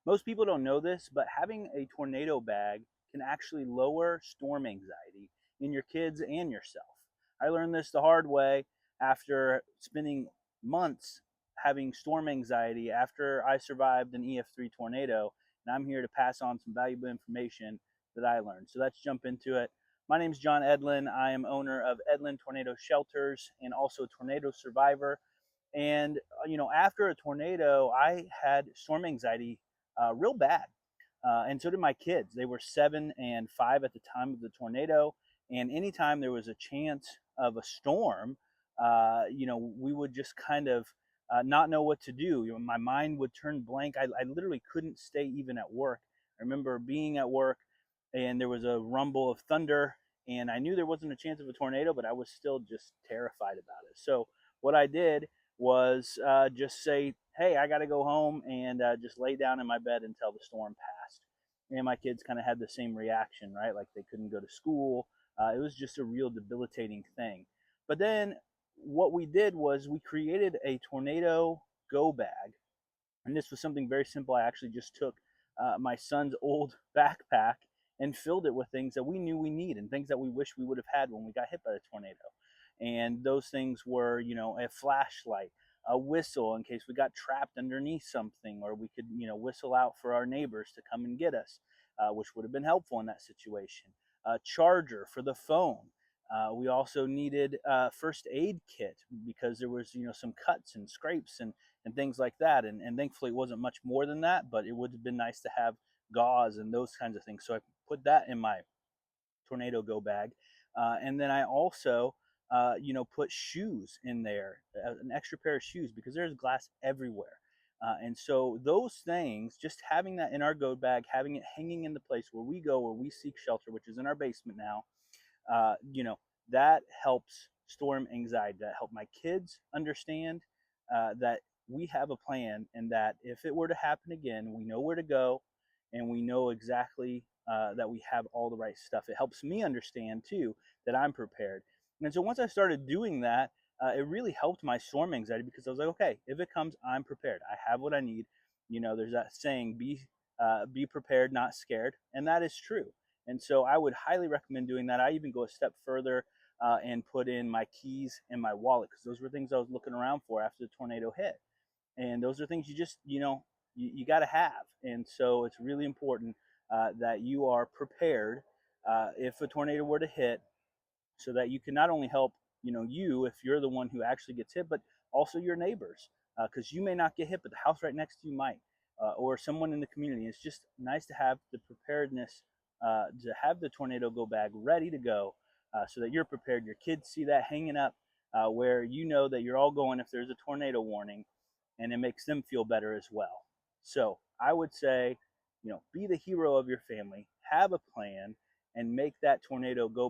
Most people don't know this, but having a tornado bag can actually lower storm anxiety in your kids and yourself. I learned this the hard way after spending months having storm anxiety after I survived an EF3 tornado, and I'm here to pass on some valuable information that I learned. So let's jump into it. My name is John Edlin. I am owner of Edlin Tornado Shelters and also a tornado survivor. And after a tornado, I had storm anxiety real bad, and so did my kids. They were 7 and 5 at the time of the tornado, and anytime there was a chance of a storm, we would just kind of not know what to do. My mind would turn blank. I literally couldn't stay even at work. I remember being at work, and there was a rumble of thunder, and I knew there wasn't a chance of a tornado, but I was still just terrified about it. So what I did was just say, hey, I got to go home, and just lay down in my bed until the storm passed. And my kids kind of had the same reaction, right? Like they couldn't go to school. It was just a real debilitating thing. But then what we did was we created a tornado go bag. And this was something very simple. I actually just took my son's old backpack and filled it with things that we knew we need and things that we wish we would have had when we got hit by the tornado. And those things were, a flashlight, a whistle in case we got trapped underneath something, or we could, whistle out for our neighbors to come and get us, which would have been helpful in that situation. A charger for the phone. We also needed a first aid kit because there was, some cuts and scrapes and things like that. And thankfully it wasn't much more than that, but it would have been nice to have gauze and those kinds of things. So I put that in my tornado go bag. And then I also, put shoes in there, an extra pair of shoes, because there's glass everywhere. And so those things, just having that in our go bag, having it hanging in the place where we go, where we seek shelter, which is in our basement now, uh, you know, that helps storm anxiety. That helped my kids understand that we have a plan, and that if it were to happen again, we know where to go, and we know exactly that we have all the right stuff. It helps me understand too that I'm prepared. And so once I started doing that, it really helped my storm anxiety, because I was like, okay, if it comes, I'm prepared. I have what I need. There's that saying, be prepared, not scared, and that is true. And so I would highly recommend doing that. I even go a step further and put in my keys and my wallet, because those were things I was looking around for after the tornado hit. And those are things you just, you got to have. And so it's really important that you are prepared if a tornado were to hit, so that you can not only help, you, if you're the one who actually gets hit, but also your neighbors, because you may not get hit, but the house right next to you might, or someone in the community. It's just nice to have the preparedness, to have the tornado go bag ready to go, so that you're prepared. Your kids see that hanging up where you know that you're all going if there's a tornado warning, and it makes them feel better as well. So I would say, be the hero of your family, have a plan, and make that tornado go